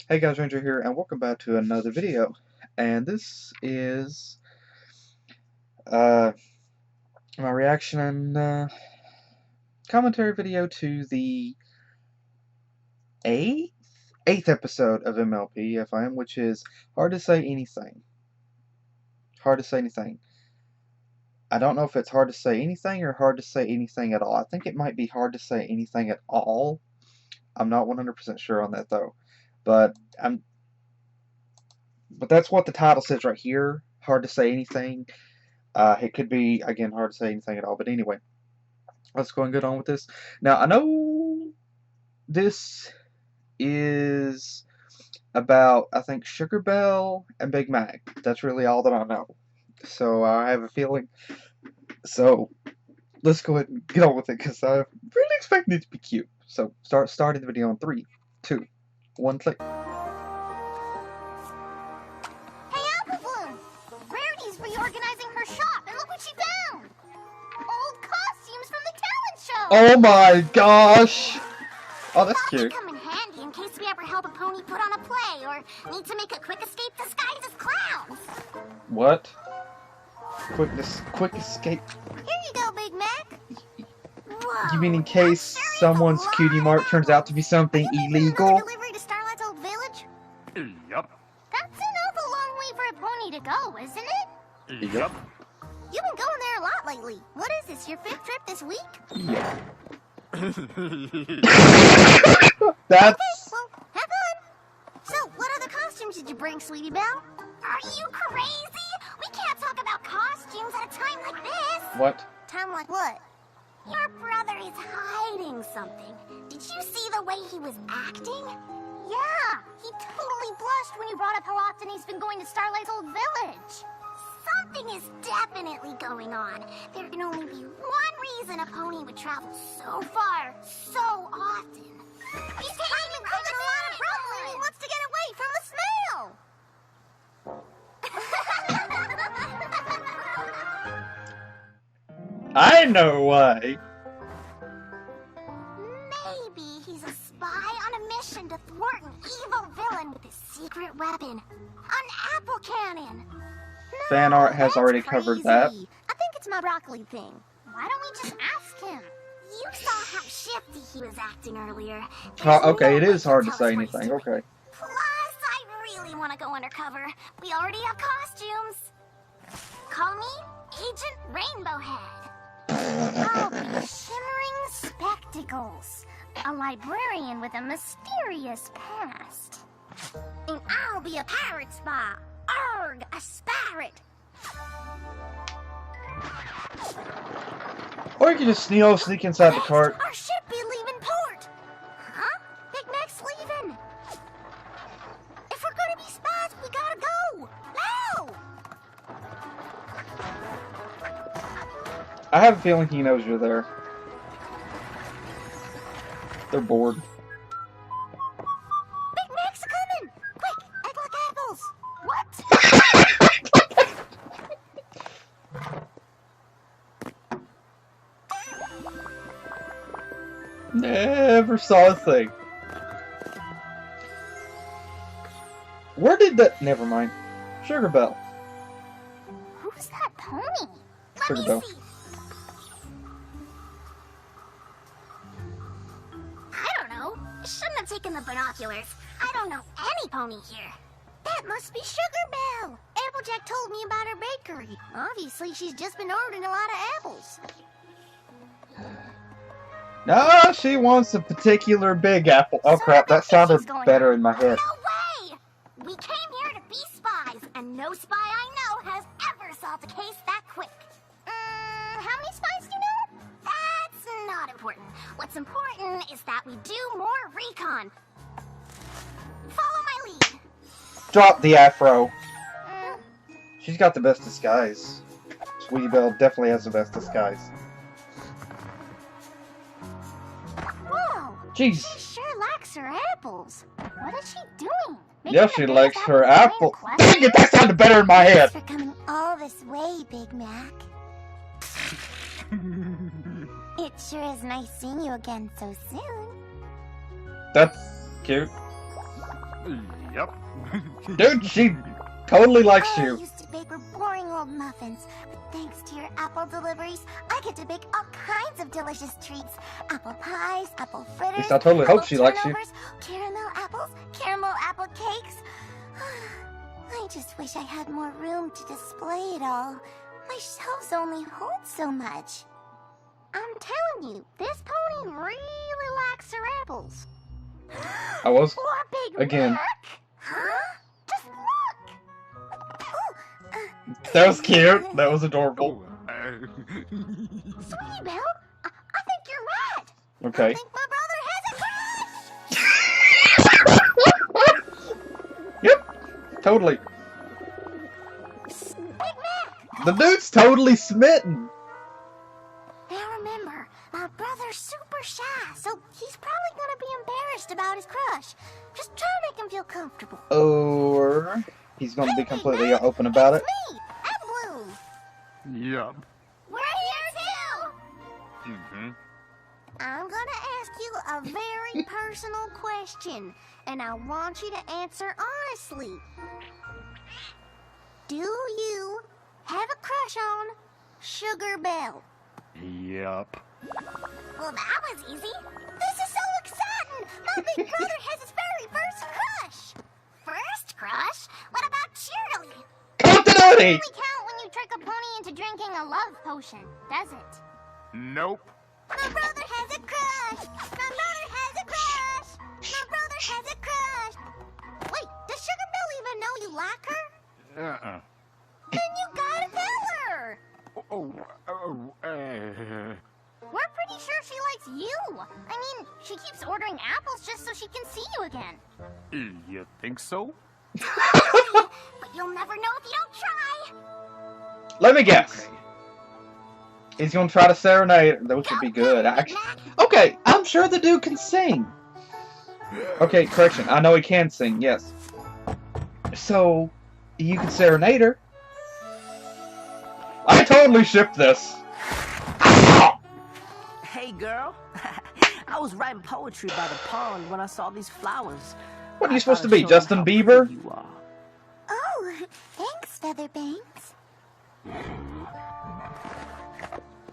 Hey guys, Ranger here, and welcome back to another video. And this is uh, my reaction and commentary video to the eighth episode of MLP FiM, which is Hard to Say Anything. Hard to Say Anything. I don't know if it's hard to say anything or hard to say anything at all. I think it might be hard to say anything at all. I'm not 100% sure on that though, but that's what the title says right here. Hard to say anything. It could be, again, hard to say anything at all. But anyway, let's go and get on with this. Now, I know this is about, I think, Sugar Belle and Big Mac. That's really all that I know. So I have a feeling. So let's go ahead and get on with it, because I'm really expecting it to be cute. So starting the video in 3, 2, 1, click. Oh my gosh! Oh, that's cute. Come in handy in case we ever help a pony put on a play or need to make a quick escape disguised as clowns. What? Quick escape? Here you go, Big Mac. Whoa, you mean in case someone's cutie mark turns out to be something illegal? Delivery to Starlight's old village? Yup. That's an awful long way for a pony to go, isn't it? Yup. You've been going there a lot lately. What is this, your 5th trip this week? Yeah. That's... Okay, well, have fun. So, what other costumes did you bring, Sweetie Belle? Are you crazy? We can't talk about costumes at a time like this. What? Time like what? Your brother is hiding something. Did you see the way he was acting? Yeah, he totally blushed when you brought up how often he's been going to Starlight's old village. Something is definitely going on. There can only be one reason a pony would travel so far, so often. He's taking a lot of trouble and he wants to get away from the smell. I know why. Maybe he's a spy on a mission to thwart an evil villain with his secret weapon, an apple cannon. Fan art has already covered that. I think it's my broccoli thing. Why don't we just ask him? You saw how shifty he was acting earlier. Okay, it is hard to say anything. Okay. Plus, I really want to go undercover. We already have costumes. Call me Agent Rainbow Head. I'll be Shimmering Spectacles, a librarian with a mysterious past. And I'll be a pirate spy. Arg, a spirit. Or you can just sneak inside the cart. Our ship be leaving port. Huh? Big Mac's leaving. If we're gonna be spies, we gotta go. Now! I have a feeling he knows you're there. They're bored. Big Mac's coming. Quick, act like apples. What? Never saw a thing. Where did that... Never mind. Sugar Belle. Who's that pony? Sugar Let me Belle. see. I don't know. Shouldn't have taken the binoculars. I don't know any pony here. That must be Sugar Belle. Applejack told me about her bakery. Obviously, she's just been ordering a lot of apples. No, she wants a particular big apple. Oh crap, that sounded better in my head. No way! We came here to be spies, and no spy I know has ever solved a case that quick. How many spies do you know? That's not important. What's important is that we do more recon. Follow my lead. Drop the afro. She's got the best disguise. Sweetie Belle definitely has the best disguise. Whoa! Jeez. She sure likes her apples. What is she doing? Yeah, she likes her apple. Dang it, that sounded better in my head. Thanks for coming all this way, Big Mac. It sure is nice seeing you again so soon. That's cute. Yep. Dude, she totally likes I you. used to bake her boring old muffins, but thanks to your apple deliveries, I get to bake all kinds of delicious treats. Apple pies, apple fritters, At least I totally hope apple she likes you. turnovers, caramel apples, caramel apple cakes. I just wish I had more room to display it all. My shelves only hold so much. I'm telling you, this pony really likes her apples. I was Or Big again. Mac? Huh? Just look! Ooh, That was cute. That was adorable. Sweetie Belle, I think you're right. I Okay. think my brother has a crush. Yep. Totally. Big Mac. The dude's totally smitten. Now remember, my brother's super shy, so he's probably gonna be embarrassed about his crush. Just try to make him feel comfortable. Or he's going to be Hey, completely Mac, open about it. it's me, I'm Bloom. Yup. We're here too. Mm-hmm. I'm gonna ask you a very personal question, and I want you to answer honestly. Do you have a crush on Sugar Belle? Yup. Well, that was easy. This is so exciting! My big brother has his very first crush. First crush? What about Shirley? Continuity! Doesn't really count when you trick a pony into drinking a love potion, does it? Nope. My brother has a crush! My brother has a crush! My brother has a crush! Wait, does Sugar Belle even know you like her? Uh-uh. Then you gotta tell her! We're pretty sure she likes you. I mean, she keeps ordering apples just so she can see you again. You think so? But you'll never know if you don't try. Let me guess. Okay. He's going to try to serenade. Those would be good, actually. Okay, I'm sure the dude can sing. Okay, correction. I know he can sing, yes. So, you can serenade her. I totally shipped this. Hey, girl. I was writing poetry by the pond when I saw these flowers. What are you I supposed thought to I'd be, show Justin them how Bieber? pretty you are. Oh, thanks, Featherbanks.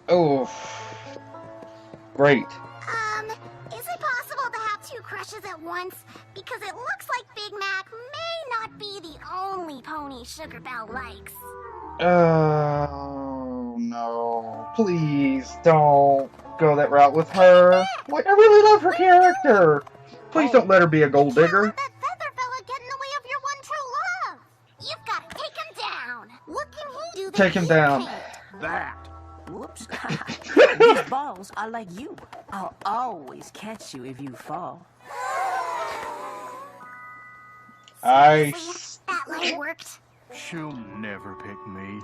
Oh. Great. Is it possible to have two crushes at once? Because it looks like Big Mac may not be the only pony Sugar Belle likes. Oh, no. Please don't go that route with her. Like, I really love her character. Please don't let her be a gold digger. Let that feather fella get in the way of your one true love. You've got to take him down. What can he do that Take him you down. can't? That. Whoops. These balls are like you. I'll always catch you if you fall. Seriously? That line worked. She'll never pick me.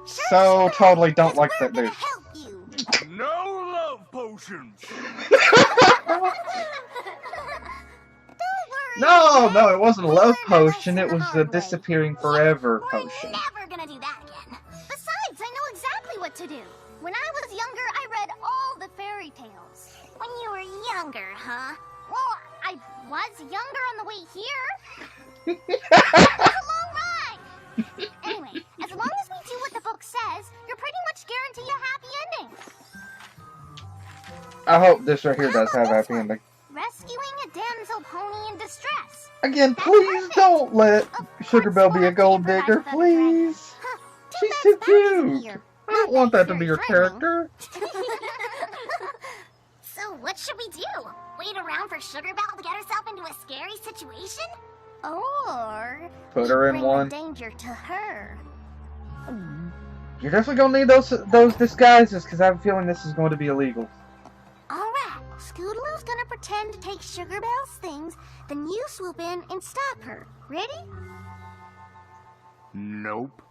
So totally don't 'Cause like we're that gonna dude. help you. No love potions. Don't worry. No, Mac. it wasn't a We love learned our potion. lesson It the was a hard way. disappearing forever We're potion. never gonna do that again. Besides, I know exactly what to do. When I was younger, I read all the fairy tales. When you were younger, huh? Well, I was younger on the way here. It was a long ride. Anyway, as long as we do what the book says, you're pretty much guaranteed a happy ending. I hope this right here How does about have a this happy one? ending. Rescuing a damsel pony in distress. Again, That's please perfect. don't let Of Sugar course Belle we'll be a have to gold improvise digger, with other dragons. please. Huh, too She's bad too Spout isn't cute. here. I don't Not want that he's to be very your threatening. character. So what should we do? Wait around for Sugar Belle to get herself into a scary situation? Or Put her in bring one. the danger to her? You're definitely gonna need those disguises, because I have a feeling this is going to be illegal. Alright, Scootaloo's gonna pretend to take Sugar Belle's things, then you swoop in and stop her. Ready? Nope.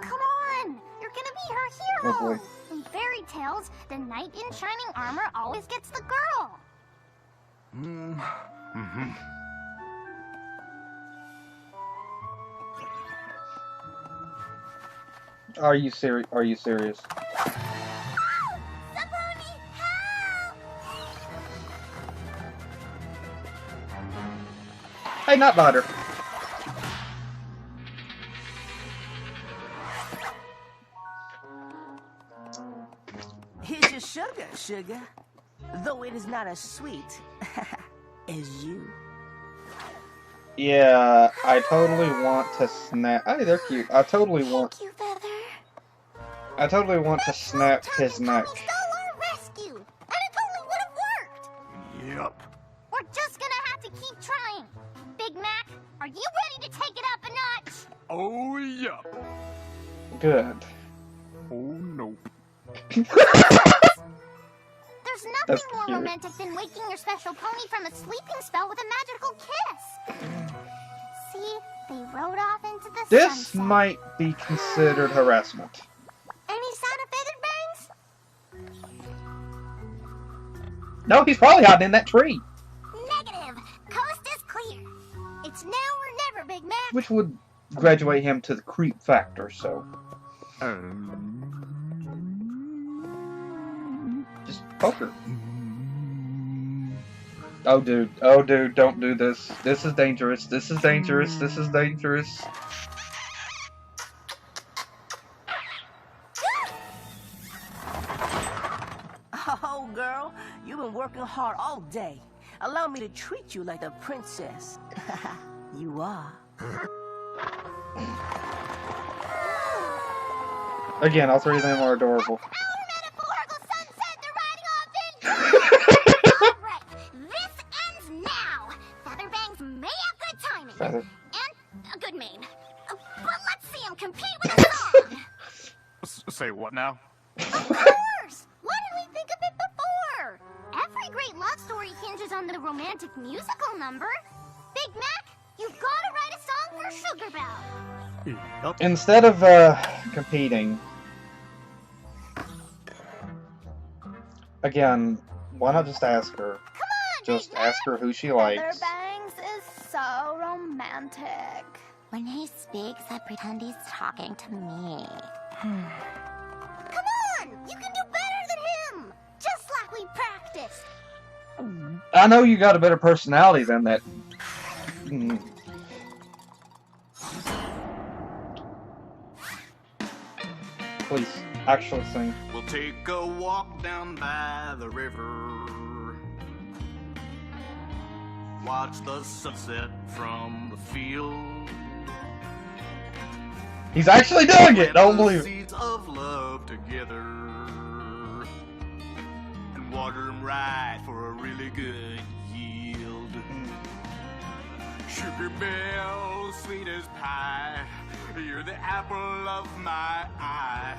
Come on! You're gonna be her hero! Oh, boy. In fairy tales, the knight in shining armor always gets the girl. Mm-hmm. Are you serious? Are you serious? Somebody help! Hey, not butter. Here's your sugar, sugar. Though it is not as sweet as you. Yeah, I totally want to snap. Hey, they're cute. I totally want Thank you, Feather. to snap his neck. Stole our rescue, and it totally would have worked. Yep. We're just gonna have to keep trying. Big Mac, are you ready to take it up a notch? Oh, yep. Good. Oh, nope. There's nothing That's more cute. romantic than waking your special pony from a sleeping spell with a magical kiss. See, they rode off into the This sunset. might be considered harassment. Any sign of Feathered Bangs? No, he's probably hiding in that tree, Negative. Coast is clear. It's now or never, Big Mac. which would graduate him to the creep factor. So just poke her. Oh, dude, don't do this. This is dangerous. This is dangerous. This is dangerous. Oh, girl, you've been working hard all day. Allow me to treat you like a princess. You are. Again, all three of them are adorable. Our metaphorical sunset, they're riding off into... Alright, this ends now. Featherbangs may have good timing. Feather. And a good mane. But let's see him compete with a song. Say what now? Of course! Why didn't we think of it before? Every great love story hinges on the romantic musical number. Big Mac, you've got to write a song for Sugar Belle. Yep. Instead of competing, again, why not just ask her? Just ask her who she likes. Featherbangs is so romantic. When he speaks, I pretend he's talking to me. Come on! You can do better than him! Just like we practiced! I know you got a better personality than that. Please, actually sing. We'll take a walk down by the river. Watch the sunset from the field. He's actually doing it! Don't believe it. Seeds of love together. And water them right for a really good yield. Sugar Belle, sweet as pie. You're the apple of my eye.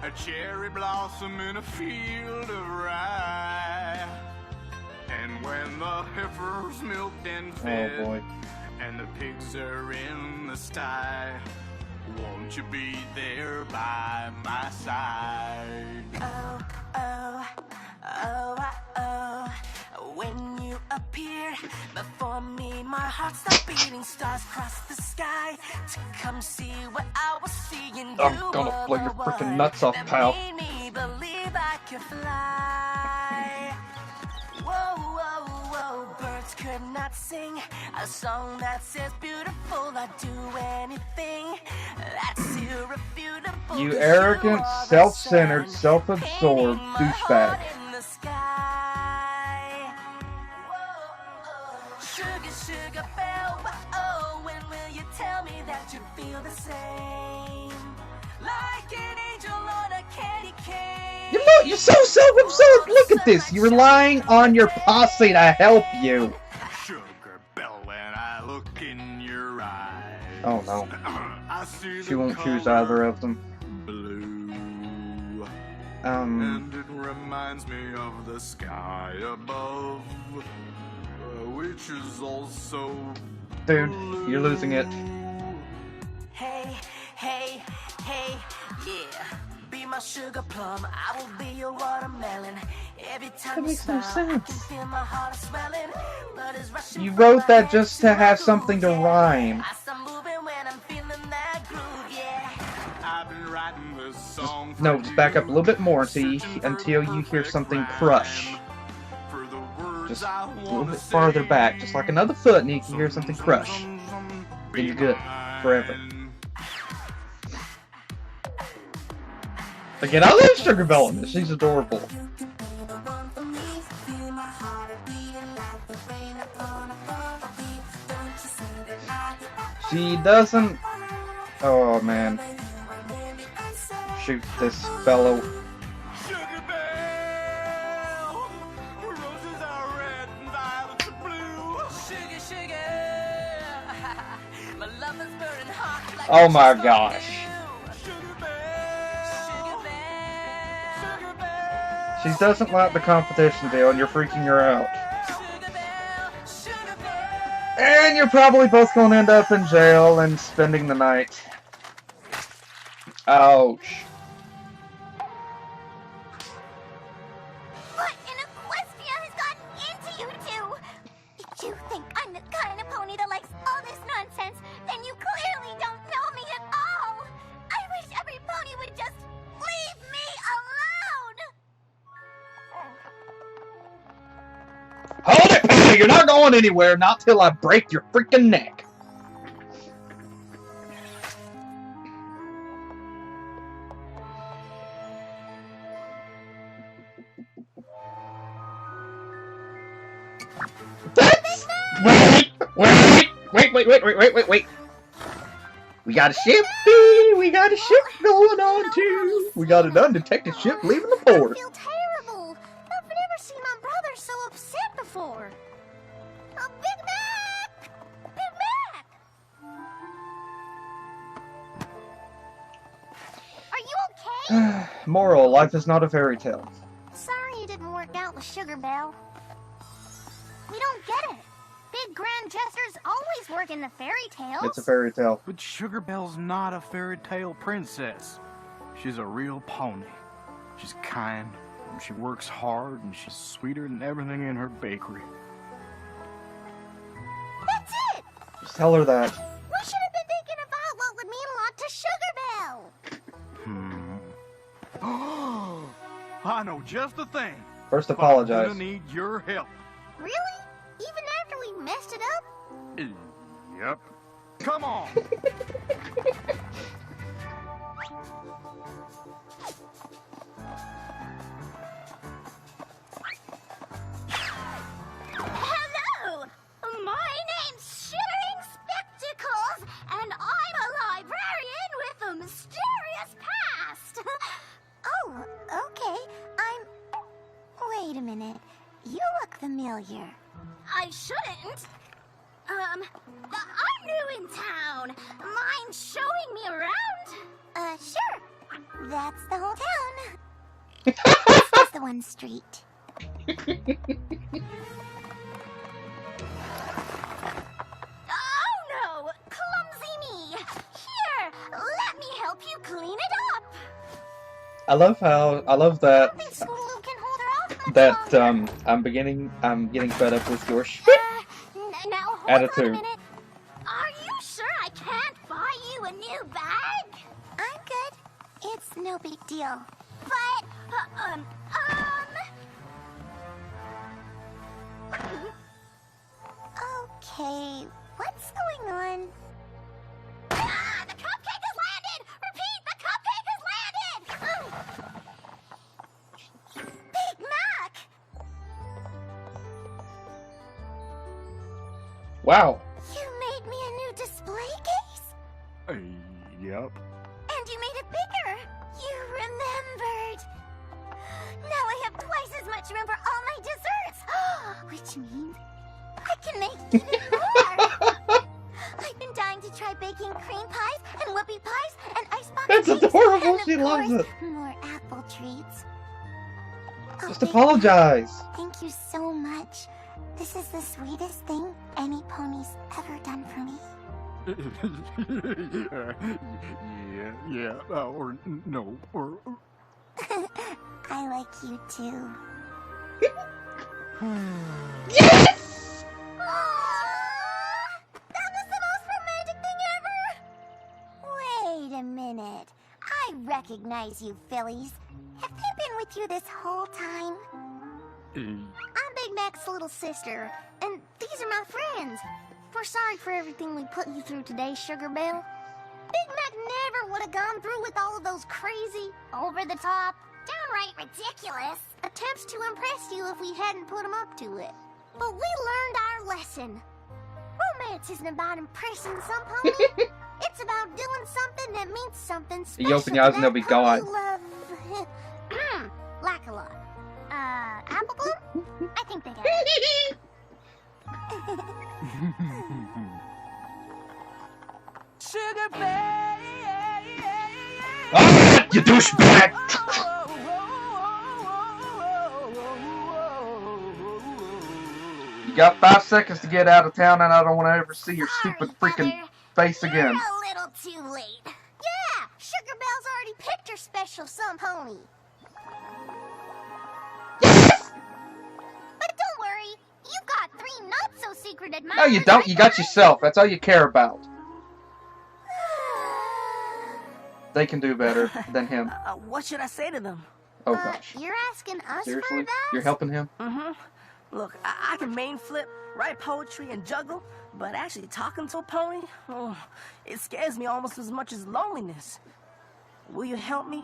A cherry blossom in a field of rye. And when the heifer's milked and fed, Oh boy. and the pigs are in the sty, won't you be there by my side? Oh, oh, oh, oh. When you appeared before me, my heart stopped beating. Stars crossed the sky to come see what I was seeing. I'm gonna blow your freaking nuts off, pal. Made me believe I could fly. Whoa, whoa, whoa, birds could not sing a song that says beautiful. I'd do anything that's irrefutable. You 'Cause arrogant, are the self-centered, sun self-absorbed painting my douchebag. heart in the sky. Whoa, sugar, sugar Belle, oh, when will you tell me that you feel the same? Like an angel on a candy cane. You're so self-absorbed. Look at this. You're relying on your posse to help you. Sugar Belle, when I look in your eyes, Oh no. I see She the won't choose color either of them. blue. Um, And it reminds me of the sky above, which is also dude, you're losing it. Hey, hey, hey, yeah. Be my sugar plum, I will be your watermelon. Every time That you makes no smile, I can sense. feel my heart swelling. Blood is rushing You from wrote my that head just to have my something to groove, yeah. rhyme. I start moving when I'm feeling that groove, yeah. I've been writing this song for No, just back up a little bit more until you searching for hear perfect something rhyme. crush. For the words just a little bit farther back, just like another foot, and you can hear something crush. Then you're good forever. Again, I love Sugar Belle in this. She's adorable. She doesn't... Oh, man. Shoot this fellow. Sugar Belle, roses are red and violets are blue. Sugar, sugar, my love is burning hot like Oh my gosh. Sugar Belle, Sugar Belle. She doesn't like the competition deal, and you're freaking her out. And you're probably both going to end up in jail and spending the night. Ouch. What in Equestria has gotten into you two? If you think I'm the kind of pony that likes all this nonsense, then you clearly don't know me at all. I wish every pony would just leave me alone. Hold it, Patty! You're not going anywhere, not till I break your freaking neck. That's... Wait. We got a ship, we got a ship going on too. We got an undetected ship leaving the I port. feel terrible. I've never seen my brother so upset before. Oh, Big Mac! Big Mac! Are you okay? Moral, life is not a fairy tale. Sorry it didn't work out with Sugar Belle. We don't get it. Big grand gestures always work in the fairy tales. It's a fairy tale. But Sugar Belle's not a fairy tale princess. She's a real pony. She's kind, and she works hard, and she's sweeter than everything in her bakery. That's it! Just tell her that. We should have been thinking about what would mean a lot to Sugar Belle. I know just the thing. First, But I'm apologize. gonna need your help. Really? Even after we messed it up? Yep. Come on. Hello! My name's Shivering Spectacles, and I'm a librarian with a mysterious past. Oh, okay. Wait a minute. You look familiar. I shouldn't. I'm new in town. Mind showing me around? Sure. That's the whole town. It's just the one street. Oh no! Clumsy me! Here, let me help you clean it up! I love that This Scootaloo can hold her off much that longer. I'm getting fed up with your Now hold on a attitude. minute. Are you sure I can't buy you a new bag? I'm good. It's no big deal. But, Okay, what's going on? Ah, the cupcake has landed! Repeat, the cupcake has landed! Big Mac! Wow. You made me a new display case? Yep. And you made it bigger! You remembered! Now I have twice as much room for all my desserts! Which means I can make even more! I've been dying to try baking cream pies and whoopie pies and icebox That's cakes adorable. and of She loves course, it. more apple treats. Oh, Just Big apologize. Mac, thank you so much. This is the sweetest thing any pony's ever done for me. Or no, or... I like you too. Yes! Aww, that was the most romantic thing ever! Wait a minute. I recognize you, Phillies. Have they been with you this whole time? I'm Big Mac's little sister, and these are my friends. We're sorry for everything we put you through today, Sugar Belle. Big Mac never would have gone through with all of those crazy, over-the-top, downright ridiculous attempts to impress you if we hadn't put him up to it. But we learned our lesson. Romance isn't about impressing some pony. It's about doing something that means something special. You open your eyes and they'll be gone. Like a lot. Apple Bloom? I think they got it. Sugar Belle. Ah, you douchebag! You got 5 seconds to get out of town, and I don't want to ever see your stupid freaking face again. You're a little too late. Yeah, Sugar Belle's already picked her special son pony. But don't worry, you've got 3 not-so-secret admirers. No, you don't. You got yourself. That's all you care about. They can do better than him. What should I say to them? Oh, gosh. You're asking us Seriously? for advice? You're helping him? Mm-hmm. Look, I can main flip, write poetry, and juggle, but actually talking to a pony, it scares me almost as much as loneliness. Will you help me?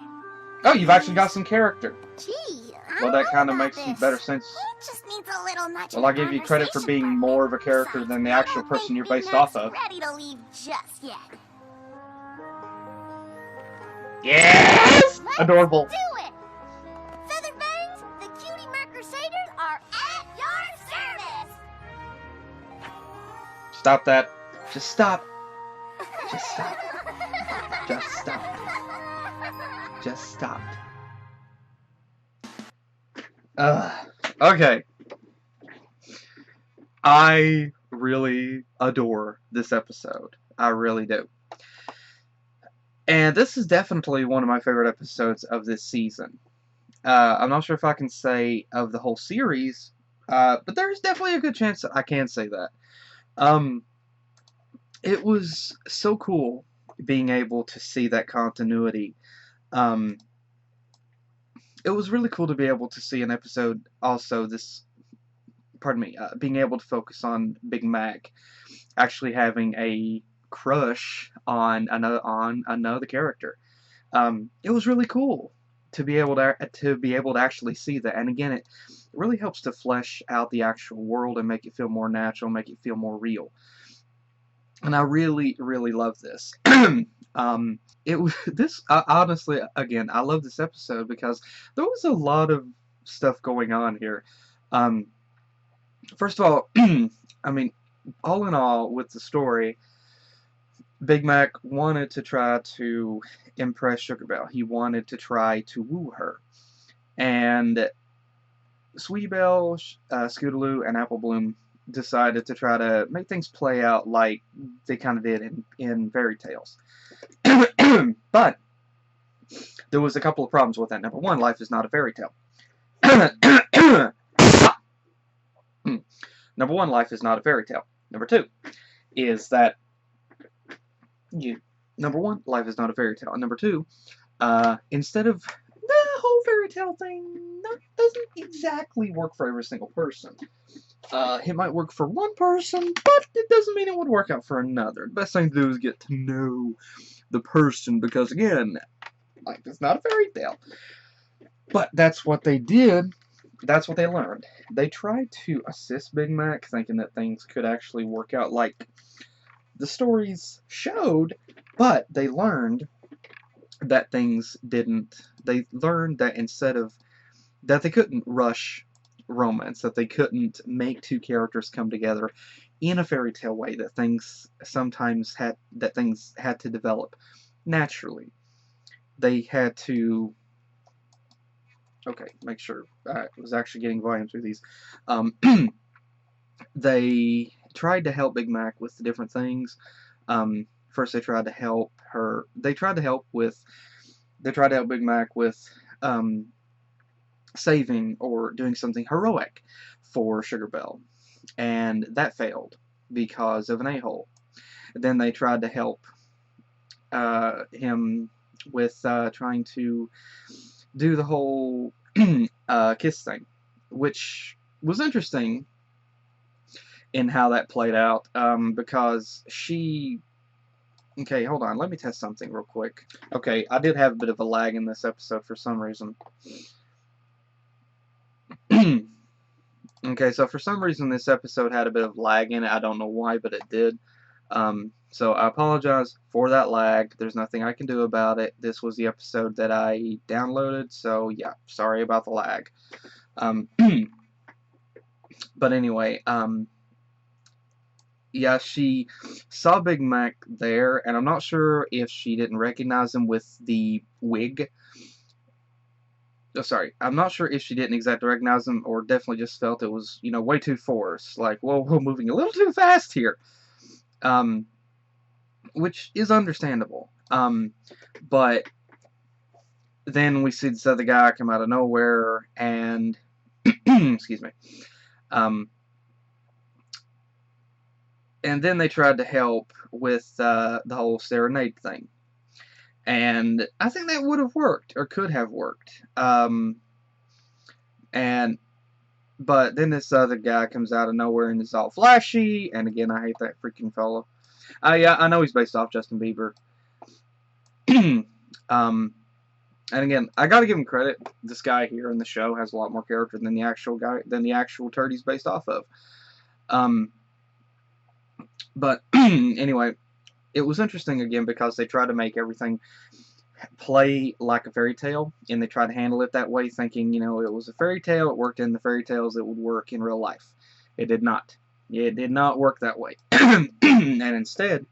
Oh, you've actually got some character. Gee, Well, that kind of makes some better sense. He just needs a little nudge. Well, I'll give you credit for being more of a character than the actual person you're based off of. Ready to leave just yet. Yes! Adorable. Do it! Featherbangs, the Cutie Mercrusaders are at your service! Stop that. Just stop. Just stop. Just stop. Just stop. Okay. I really adore this episode. I really do. And this is definitely one of my favorite episodes of this season. I'm not sure if I can say of the whole series, but there's definitely a good chance that I can say that. It was so cool being able to see that continuity. It was really cool to be able to see an episode also being able to focus on Big Mac actually having a crush on another character. It was really cool to be able to actually see that, and again, it really helps to flesh out the actual world and make it feel more natural, make it feel more real. And I really, really love this. Honestly, again, I love this episode because there was a lot of stuff going on here. First of all, I mean, all in all, with the story, Big Mac wanted to try to impress Sugar Belle. He wanted to try to woo her. And Sweetie Belle, Scootaloo, and Apple Bloom decided to try to make things play out like they kind of did in fairy tales. But there was a couple of problems with that. Number one, life is not a fairy tale. Number one, life is not a fairy tale. Number two is that number one, life is not a fairy tale. And number two, instead of the whole fairy tale thing, that doesn't exactly work for every single person. It might work for one person, but it doesn't mean it would work out for another. The best thing to do is get to know the person, because again, life is not a fairy tale. But that's what they did. That's what they learned. They tried to assist Big Mac, thinking that things could actually work out like the stories showed, but they learned that things didn't. They learned that that they couldn't rush romance, that they couldn't make two characters come together in a fairy tale way, that things had to develop naturally. They had to make sure I was actually getting volume through these. They tried to help Big Mac with the different things. First, they tried to help her. They tried to help Big Mac with saving or doing something heroic for Sugar Belle, and that failed because of an a-hole. Then they tried to help him with trying to do the whole kiss thing, which was interesting in how that played out, because she... Okay, hold on. Let me test something real quick. Okay, I did have a bit of a lag in this episode for some reason. Okay, so for some reason this episode had a bit of lag in it. I don't know why, but it did. So I apologize for that lag. There's nothing I can do about it. This was the episode that I downloaded, so yeah, sorry about the lag. But anyway, yeah, she saw Big Mac there, and I'm not sure if she didn't recognize him with the wig. Oh, sorry, I'm not sure if she didn't exactly recognize him, or definitely just felt it was, you know, way too forced. Like, whoa, we're moving a little too fast here. Which is understandable. But then we see this other guy come out of nowhere, and excuse me. And then they tried to help with the whole serenade thing. And I think that would have worked, or could have worked. But then this other guy comes out of nowhere and is all flashy, and again, I hate that freaking fellow. Yeah, I know he's based off Justin Bieber. And again, I gotta give him credit. This guy here in the show has a lot more character than the actual turd he's based off of. But anyway, it was interesting again because they tried to make everything play like a fairy tale, and they tried to handle it that way, thinking, you know, it was a fairy tale, it worked in the fairy tales, it would work in real life. It did not. It did not work that way. And instead,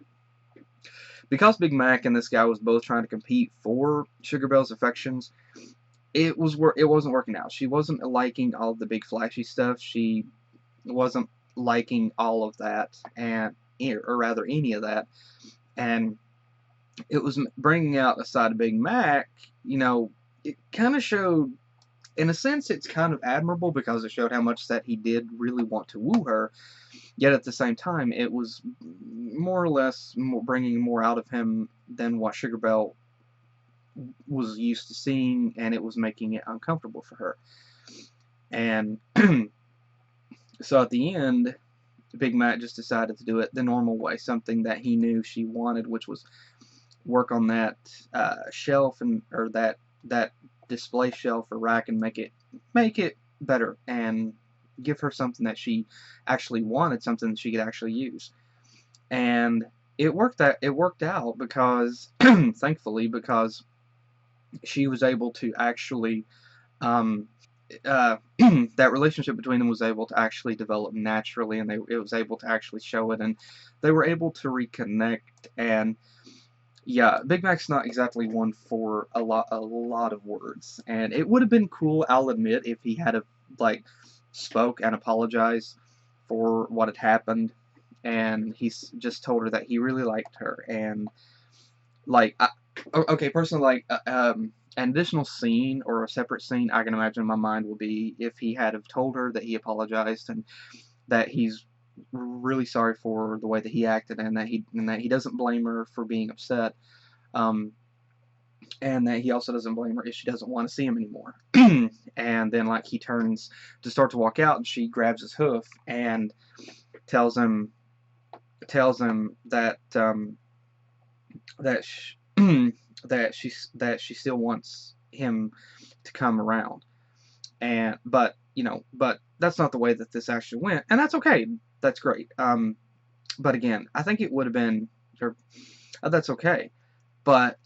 because Big Mac and this guy was both trying to compete for Sugar Belle's affections, it wasn't working out. She wasn't liking all of the big flashy stuff. She wasn't liking all of that, or rather any of that, and it was bringing out a side of Big Mac. You know, it kind of showed, in a sense, it's kind of admirable because it showed how much that he did really want to woo her. Yet at the same time, it was more or less bringing more out of him than what Sugar Belle was used to seeing, and it was making it uncomfortable for her. And so at the end, Big Mac just decided to do it the normal way, something that he knew she wanted, which was work on that shelf or that display shelf or rack and make it better and give her something that she actually wanted, something that she could actually use. And it worked out because thankfully, because she was able to actually that relationship between them was able to actually develop naturally, and it was able to actually show it, and they were able to reconnect. And yeah, Big Mac's not exactly one for a lot of words, and it would have been cool, I'll admit, if he had spoke and apologized for what had happened, and he's just told her that he really liked her, and okay, personally, an additional scene or a separate scene I can imagine in my mind will be if he had have told her that he apologized and that he's really sorry for the way that he acted, and that he doesn't blame her for being upset, and that he also doesn't blame her if she doesn't want to see him anymore. And then he turns to start to walk out, and she grabs his hoof and tells him that that she still wants him to come around, but that's not the way that this actually went, and that's okay. That's great. But again, I think it would have been, that's okay. But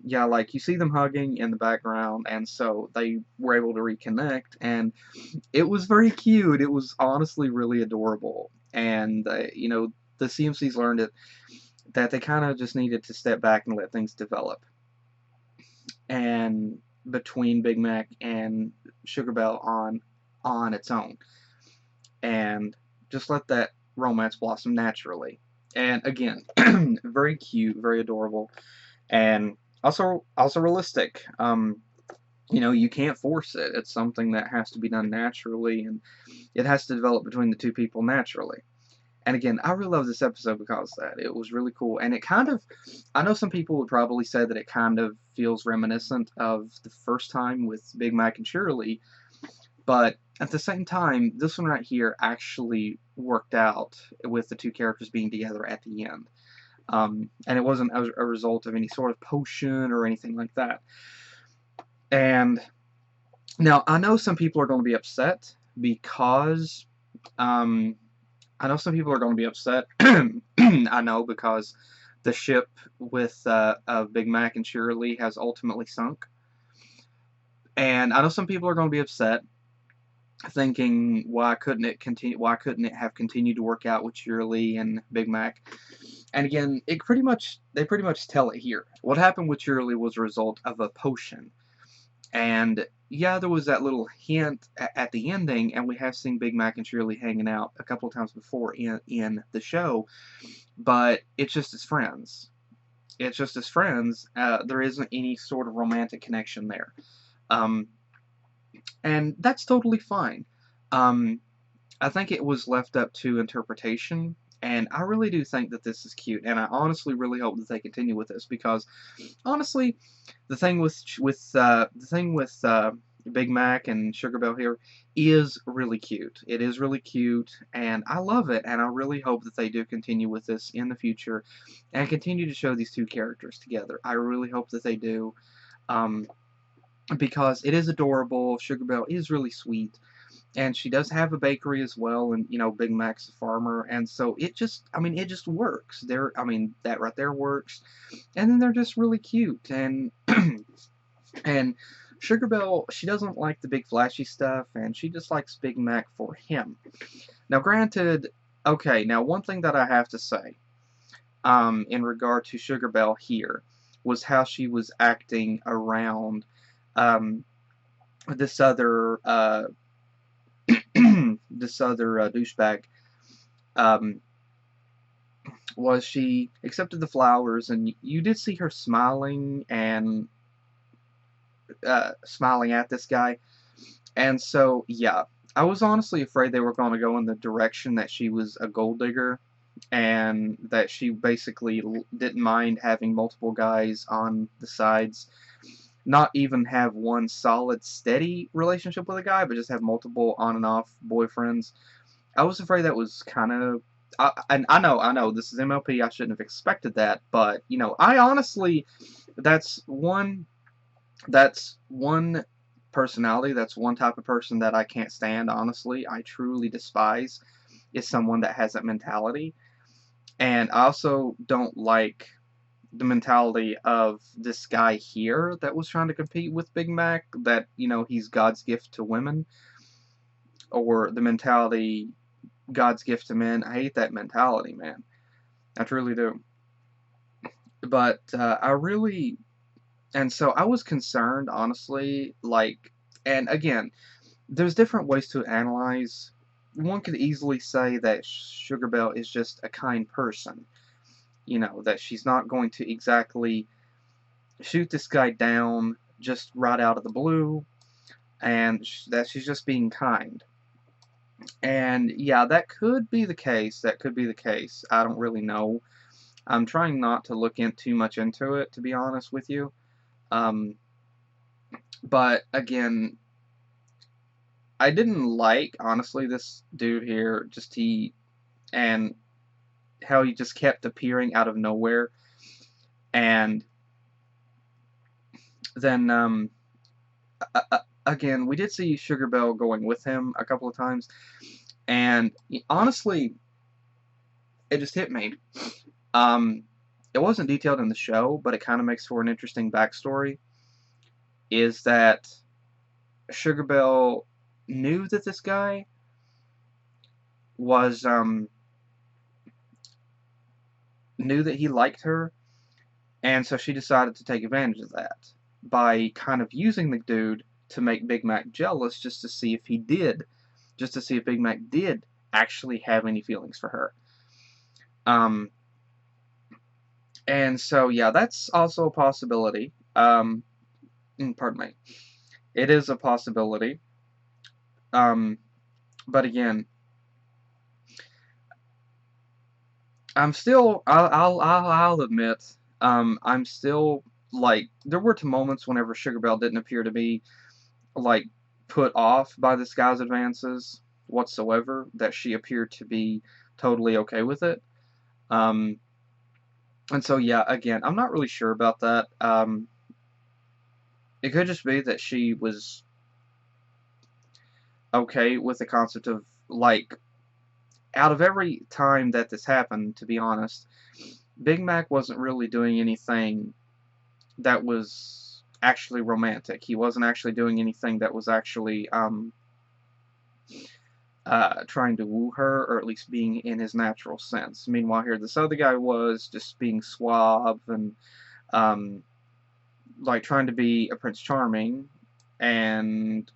yeah, you see them hugging in the background, and so they were able to reconnect, and it was very cute. It was honestly really adorable, and the CMCs learned that they kind of just needed to step back and let things develop, and between Big Mac and Sugar Belle on its own, and just let that romance blossom naturally. And again, very cute, very adorable, and also realistic. You can't force it. It's something that has to be done naturally, and it has to develop between the two people naturally. And again, I really love this episode because of that. It was really cool, and it kind of, I know some people would probably say that it kind of feels reminiscent of the first time with Big Mac and Shirley, But at the same time, this one right here actually worked out with the two characters being together at the end. And it wasn't a result of any sort of potion or anything like that. And now, I know some people are going to be upset because, I know some people are going to be upset. I know because the ship with Big Mac and Shirley has ultimately sunk. And I know some people are going to be upset, thinking, why couldn't it continue? Why couldn't it have continued to work out with Shirley and Big Mac? And again, they pretty much tell it here. What happened with Shirley was a result of a potion. And yeah, there was that little hint at the ending, and we have seen Big Mac and Shirley hanging out a couple of times before in the show, but it's just as friends. It's just as friends. There isn't any sort of romantic connection there. And that's totally fine. I think it was left up to interpretation, and I really do think that this is cute, and I honestly really hope that they continue with this, because honestly, the thing with Big Mac and Sugar Belle here is really cute. It is really cute, and I love it, and I really hope that they do continue with this in the future, and continue to show these two characters together. I really hope that they do, because it is adorable. Sugar Belle is really sweet. And she does have a bakery as well, and you know, Big Mac's a farmer, and so it just, I mean, it just works. I mean, that right there works, and then they're just really cute, and and Sugar Belle, she doesn't like the big flashy stuff, and she just likes Big Mac for him. Now, granted, okay, now one thing that I have to say, in regard to Sugar Belle here, was how she was acting around, this other, douchebag. Was she accepted the flowers, and you did see her smiling and smiling at this guy, and so yeah, I was honestly afraid they were going to go in the direction that she was a gold digger, and that she basically didn't mind having multiple guys on the sides, not even have one solid, steady relationship with a guy, but just have multiple on and off boyfriends. I was afraid that was kind of, and I know, this is MLP, I shouldn't have expected that, but, you know, I honestly, that's one personality, that's one type of person that I can't stand, honestly. I truly despise, is someone that has that mentality, and I also don't like the mentality of this guy here that was trying to compete with Big Mac, that, you know, he's God's gift to women, or the mentality God's gift to men. I hate that mentality, man. I truly do. But and so I was concerned, honestly, like, and again, there's different ways to analyze. One could easily say that Sugar Belle is just a kind person. You know, that she's not going to exactly shoot this guy down just right out of the blue, and that she's just being kind. And yeah, that could be the case. That could be the case. I don't really know. I'm trying not to look too much into it, to be honest with you. But again, I didn't like, honestly, this dude here. And how he just kept appearing out of nowhere, and then again, we did see Sugar Belle going with him a couple of times, and honestly, it just hit me. It wasn't detailed in the show, but it kind of makes for an interesting backstory, is that Sugar Belle knew that this guy was, knew that he liked her, and so she decided to take advantage of that by kind of using the dude to make Big Mac jealous, just to see if Big Mac did actually have any feelings for her. And so yeah, that's also a possibility. Pardon me. It is a possibility. But again, I'm still, I'll admit, I'm still, like, there were moments whenever Sugar Belle didn't appear to be, like, put off by this guy's advances whatsoever, that she appeared to be totally okay with it. And so, yeah, again, I'm not really sure about that. It could just be that she was okay with the concept of, like, out of every time that this happened, to be honest, Big Mac wasn't really doing anything that was actually romantic. He wasn't actually doing anything that was actually trying to woo her, or at least being in his natural sense. Meanwhile, here this other guy was just being suave and um, like trying to be a Prince Charming, and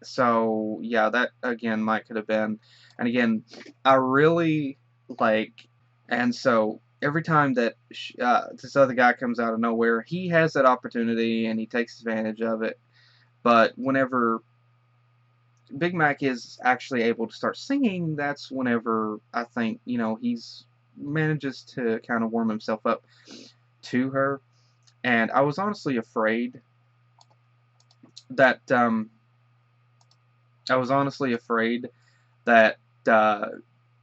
so yeah, that again might could have been. And again, I really like, and so every time that this other guy comes out of nowhere, he has that opportunity and he takes advantage of it. But whenever Big Mac is actually able to start singing, that's whenever I think, he's manages to kind of warm himself up to her. And I was honestly afraid that that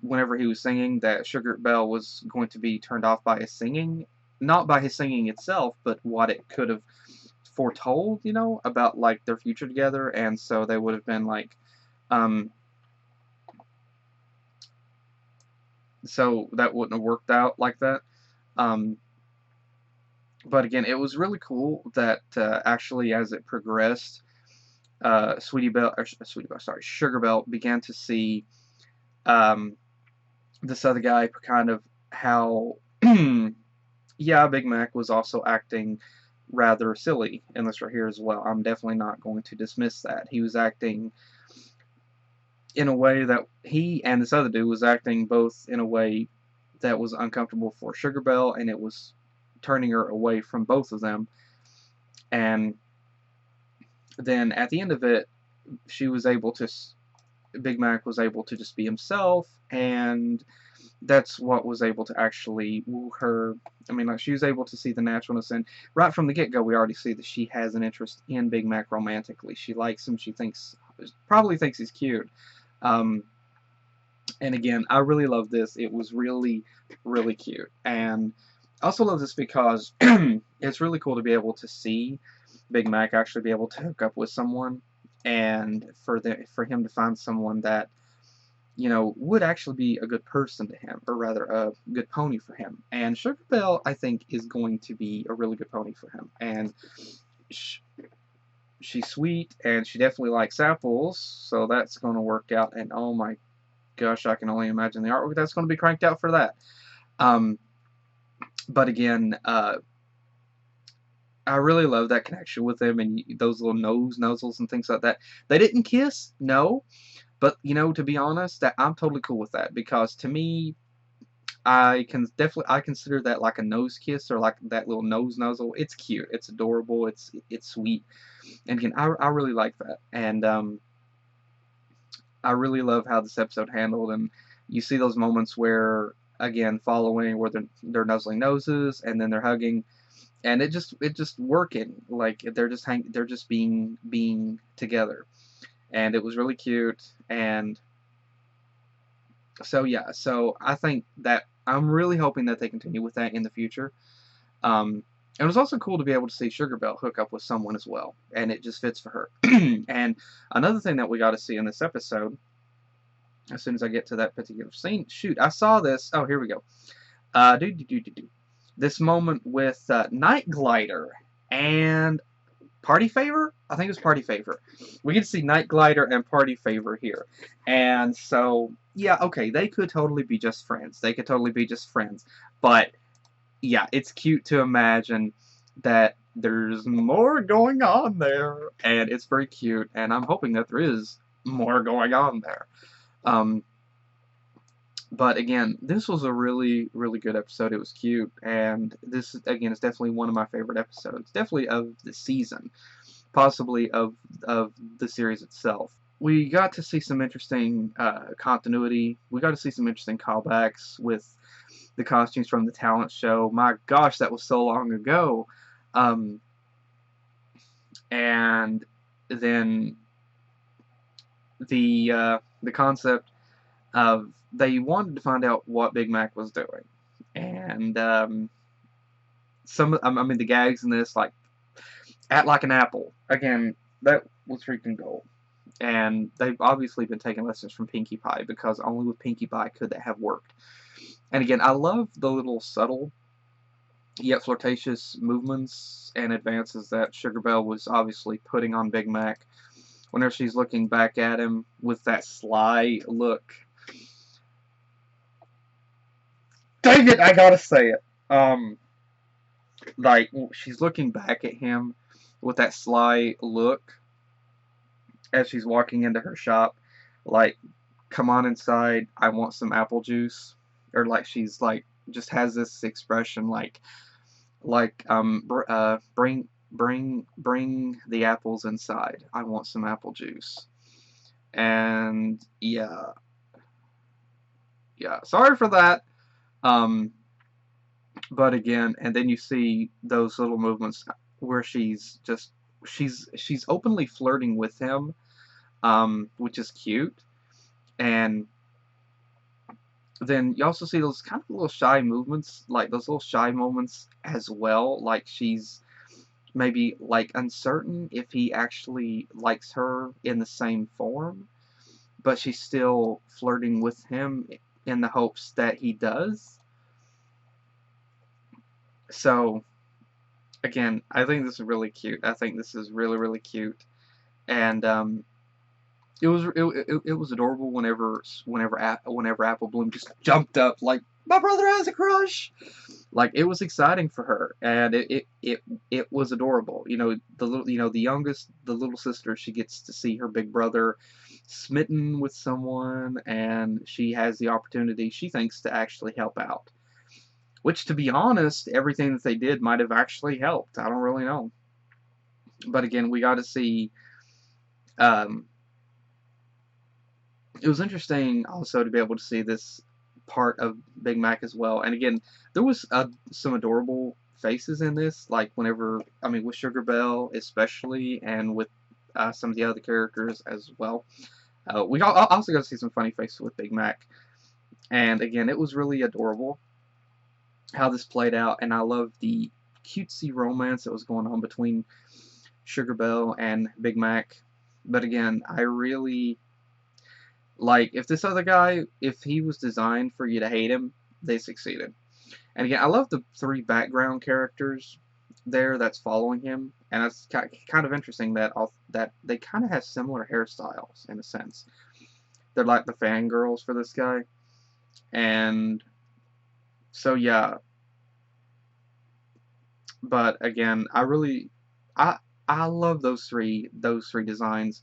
whenever he was singing, that Sugar Belle was going to be turned off by his singing, not by his singing itself, but what it could have foretold, about like their future together. And so they would have been like, so that wouldn't have worked out like that. But again, it was really cool that actually, as it progressed, Sugar Belle began to see this other guy kind of how, yeah, Big Mac was also acting rather silly in this right here as well. I'm definitely not going to dismiss that. He was acting in a way that he and this other dude was acting both in a way that was uncomfortable for Sugar Belle, and it was turning her away from both of them. And then at the end of it, Big Mac was able to just be himself, and that's what was able to actually woo her. I mean, like, she was able to see the naturalness, and right from the get-go, we already see that she has an interest in Big Mac romantically. She likes him. She probably thinks he's cute. And again, I really love this. It was really, really cute. And I also love this because it's really cool to be able to see Big Mac actually be able to hook up with someone, and for him to find someone that, would actually be a good person to him, or rather a good pony for him. And Sugar Belle, I think, is going to be a really good pony for him. And she's sweet, and she definitely likes apples, so that's going to work out. And oh my gosh, I can only imagine the artwork that's going to be cranked out for that. But again, I really love that connection with him, and those little nuzzles and things like that. They didn't kiss, no, but to be honest, I'm totally cool with that, because to me, I consider that like a nose kiss, or like that little nose nuzzle. It's cute, it's adorable, it's sweet, and again, I really like that. And I really love how this episode handled, and you see those moments where, again, following where they're nuzzling noses and then they're hugging, and it just working, like they're just being together, and it was really cute. And so yeah, so I think that I'm really hoping that they continue with that in the future. It was also cool to be able to see Sugar Belle hook up with someone as well, and it just fits for her. And another thing that we got to see in this episode, as soon as I get to that particular scene, shoot, I saw this. Oh, here we go. This moment with Night Glider and Party Favor? I think it was Party Favor. We get to see Night Glider and Party Favor here. And so, yeah, okay, they could totally be just friends. They could totally be just friends. But, yeah, it's cute to imagine that there's more going on there. And it's very cute, and I'm hoping that there is more going on there. But again, this was a really, really good episode. It was cute, and this, again, is definitely one of my favorite episodes. Definitely of the season, possibly of the series itself. We got to see some interesting continuity. We got to see some interesting callbacks with the costumes from the talent show. My gosh, that was so long ago. And then the concept of they wanted to find out what Big Mac was doing, and I mean the gags in this, like act like an apple, again, that was freaking gold. And they've obviously been taking lessons from Pinkie Pie, because only with Pinkie Pie could that have worked. And again, I love the little subtle yet flirtatious movements and advances that Sugar Belle was obviously putting on Big Mac whenever she's looking back at him with that sly look. Dang it, I gotta say it. Like, she's looking back at him with that sly look as she's walking into her shop, like, come on inside, I want some apple juice. Or like she's like, just has this expression like, bring the apples inside, I want some apple juice. And yeah, sorry for that. But again, and then you see those little movements where she's openly flirting with him, which is cute. And then you also see those kind of little shy movements, like those little shy moments as well, like she's maybe like uncertain if he actually likes her in the same form, but she's still flirting with him in the hopes that he does. So again, I think this is really cute. I think this is really, really cute. And it was adorable whenever Apple Bloom just jumped up like, my brother has a crush. Like, it was exciting for her, and it was adorable. You know, the youngest, the little sister, she gets to see her big brother smitten with someone, and she has the opportunity, she thinks, to actually help out. Which, to be honest, everything that they did might have actually helped. I don't really know. But again, we got to see. It was interesting also to be able to see this part of Big Mac as well. And again, there was some adorable faces in this, like whenever, I mean, with Sugar Belle especially, and with some of the other characters as well. We also got to see some funny faces with Big Mac. And again, it was really adorable how this played out, and I love the cutesy romance that was going on between Sugar Belle and Big Mac. But again, I really like, if this other guy, if he was designed for you to hate him, they succeeded. And again, I love the 3 background characters there that's following him, and it's kind of interesting that they kind of have similar hairstyles in a sense. They're like the fangirls for this guy, and so yeah. But again, I love those three designs.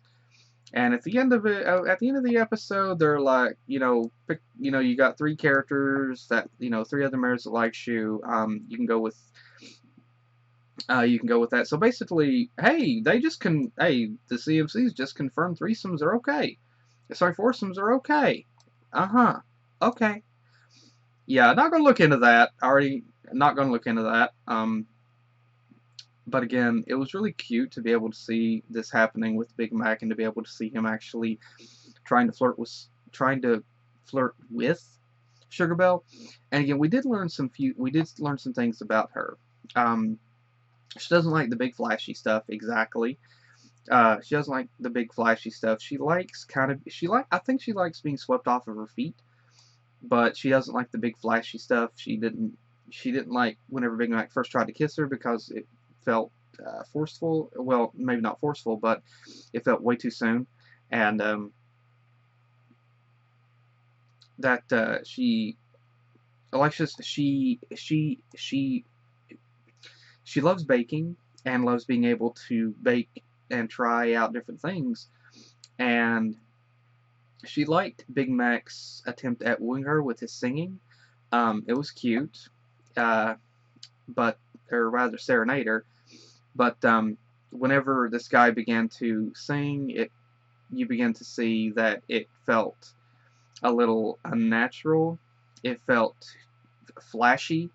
And at the end of the episode, they're like, you got 3 characters that, 3 other members that likes you. You can go with that. So basically, hey, the CMCs just confirmed threesomes are okay. Sorry, foursomes are okay. Okay. Yeah, not gonna look into that. Already not gonna look into that. But again, it was really cute to be able to see this happening with Big Mac, and to be able to see him actually trying to flirt with Sugar Belle. And again, we did learn some things about her. She doesn't like the big flashy stuff exactly. She doesn't like the big flashy stuff. I think she likes being swept off of her feet, but she doesn't like the big flashy stuff. She didn't like whenever Big Mac first tried to kiss her, because it felt forceful. Well, maybe not forceful, but it felt way too soon. And she loves baking, and loves being able to bake and try out different things. And she liked Big Mac's attempt at wooing her with his singing. It was cute, or rather serenade her. But whenever this guy began to sing, you began to see that it felt a little unnatural. It felt flashy,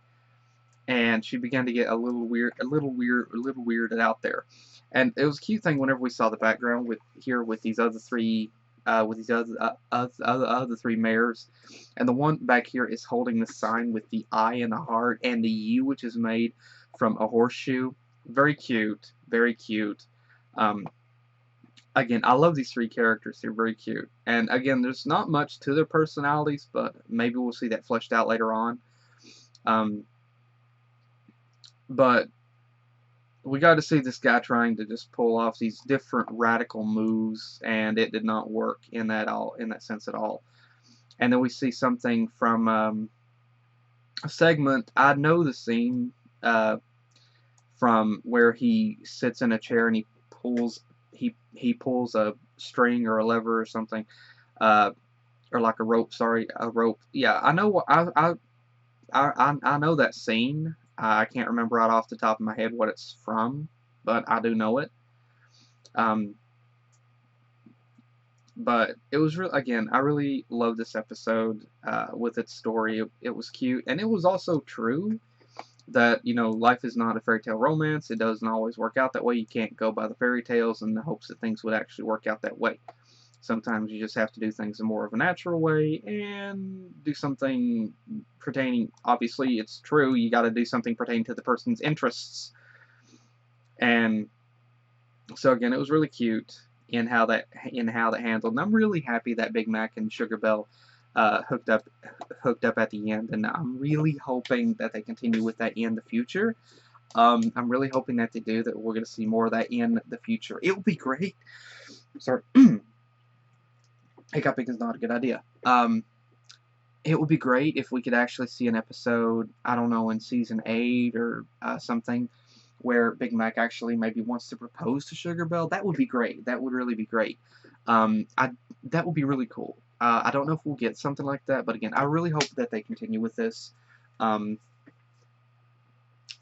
and she began to get a little weirded out there. And it was a cute thing whenever we saw the background with these other three other three mayors, and the one back here is holding the sign with the I and the heart and the U, which is made from a horseshoe. Very cute, very cute. Um, Again, I love these three characters. They're very cute, and again, there's not much to their personalities, but maybe we'll see that fleshed out later on. Um, but we got to see this guy trying to just pull off these different radical moves, and it did not work in that sense at all. And then we see something from a segment. I know the scene from where he sits in a chair and he pulls a string or a lever or something, uh, or like a rope. Sorry, a rope. Yeah, I know. I know that scene. I can't remember right off the top of my head what it's from, but I do know it. Um, but it was real. Again, I really love this episode with its story. It was cute, and it was also true that life is not a fairy tale romance. It doesn't always work out that way. You can't go by the fairy tales in the hopes that things would actually work out that way. Sometimes you just have to do things in more of a natural way and do something pertaining. Obviously, it's true. You got to do something pertaining to the person's interests. And so again, it was really cute in how that handled. And I'm really happy that Big Mac and Sugar Belle hooked up at the end. And I'm really hoping that they continue with that in the future. I'm really hoping that they do. That we're going to see more of that in the future. It will be great. Sorry. Hiccuping is not a good idea. It would be great if we could actually see an episode, I don't know, in season 8 or something, where Big Mac actually maybe wants to propose to Sugar Belle. That would be great. That would really be great. That would be really cool. I don't know if we'll get something like that, but again, I really hope that they continue with this. I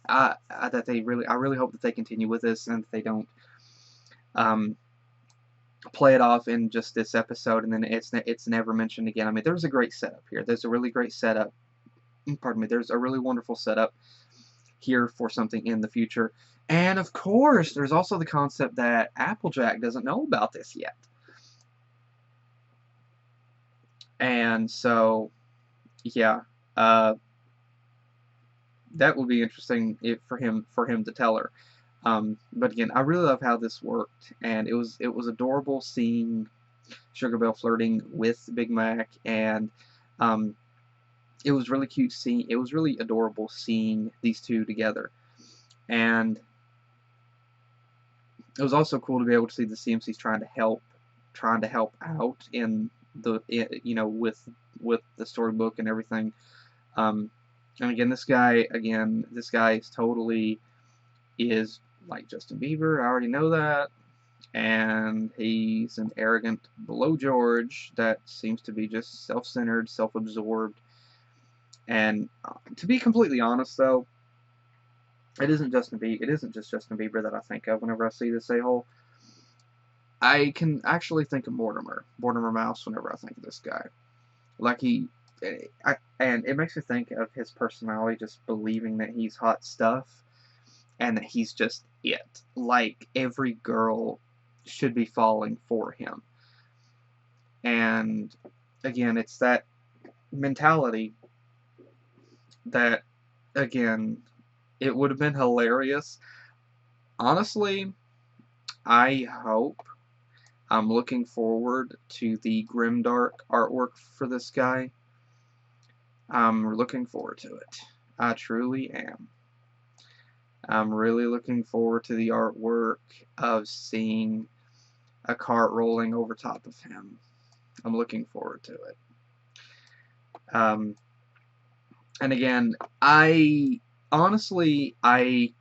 really hope that they continue with this and that they don't play it off in just this episode and then it's never mentioned again. I mean, there's a great setup here. There's a really great setup. Pardon me. There's a really wonderful setup here for something in the future. And of course, there's also the concept that Applejack doesn't know about this yet. And so, yeah, that would be interesting for him to tell her. But again, I really love how this worked, and it was adorable seeing Sugar Belle flirting with Big Mac, and it was really cute seeing. It was really adorable seeing these two together, and it was also cool to be able to see the CMCs trying to help out in the with the storybook and everything. And again, this guy is totally is like Justin Bieber. I already know that. And he's an arrogant below George that seems to be just self-centered, self-absorbed. And to be completely honest, though, it isn't just Justin Bieber that I think of whenever I see this a-hole. I can actually think of Mortimer Mouse whenever I think of this guy. Like and it makes me think of his personality, just believing that he's hot stuff and that he's just it. Like every girl should be falling for him. And again, it's that mentality that, again, it would have been hilarious. Honestly, I'm looking forward to the grimdark artwork for this guy. I'm looking forward to it. I truly am. I'm really looking forward to the artwork of seeing a cart rolling over top of him. I'm looking forward to it. And again, I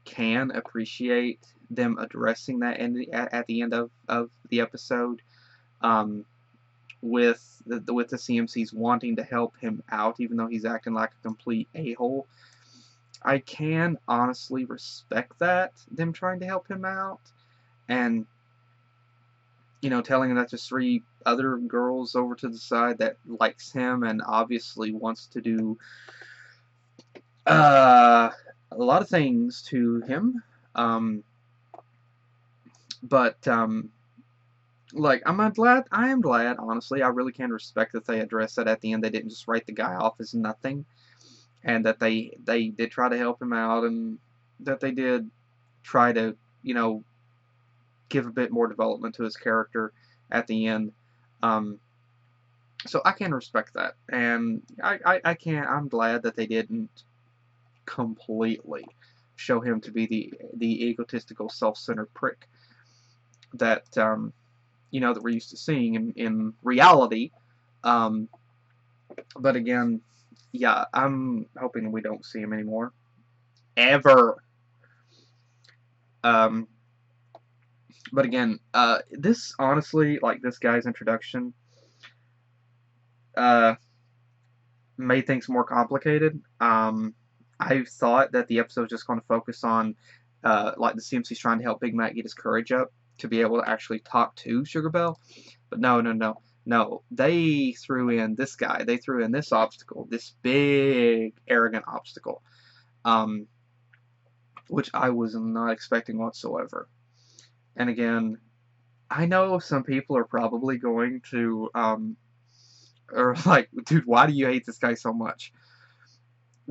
can appreciate them addressing that at the end of the episode, with the CMCs wanting to help him out, even though he's acting like a complete a-hole. I can honestly respect that, them trying to help him out, and telling him that there's 3 other girls over to the side that likes him and obviously wants to do a lot of things to him. But like I am glad, honestly. I really can respect that they addressed that at the end. They didn't just write the guy off as nothing, and that they did try to help him out, and that they did try to, you know, give a bit more development to his character at the end. Um, so I can respect that, and I can. I'm glad that they didn't completely show him to be the egotistical, self-centered prick that you know, that we're used to seeing in reality. Um, but again, yeah, I'm hoping we don't see him anymore ever. Um, but again, this honestly, like this guy's introduction, uh, made things more complicated. I thought that the episode was just going to focus on, like the CMC's trying to help Big Mac get his courage up to be able to actually talk to Sugar Belle, but no, no, no, no. They threw in this guy. They threw in this obstacle, this big arrogant obstacle, um, which I was not expecting whatsoever. And again, I know some people are probably going to, or like, dude, why do you hate this guy so much?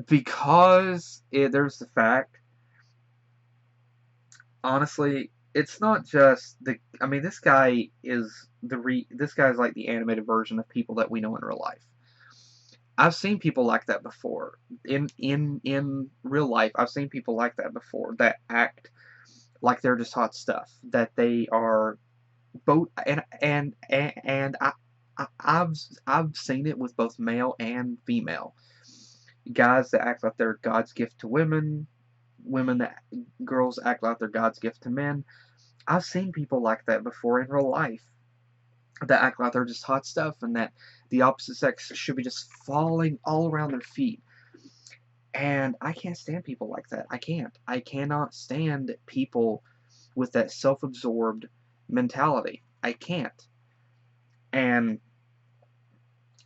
Because there's the fact, honestly, it's not just the. I mean, this guy is this guy's like the animated version of people that we know in real life. I've seen people like that before in real life. I've seen people like that before that act like they're just hot stuff. That they are both and I've seen it with both male and female guys that act like they're God's gift to women, women that girls act like they're God's gift to men. I've seen people like that before in real life that act like they're just hot stuff and that the opposite sex should be just falling all around their feet. And I can't stand people like that. I can't. I cannot stand people with that self-absorbed mentality. I can't. And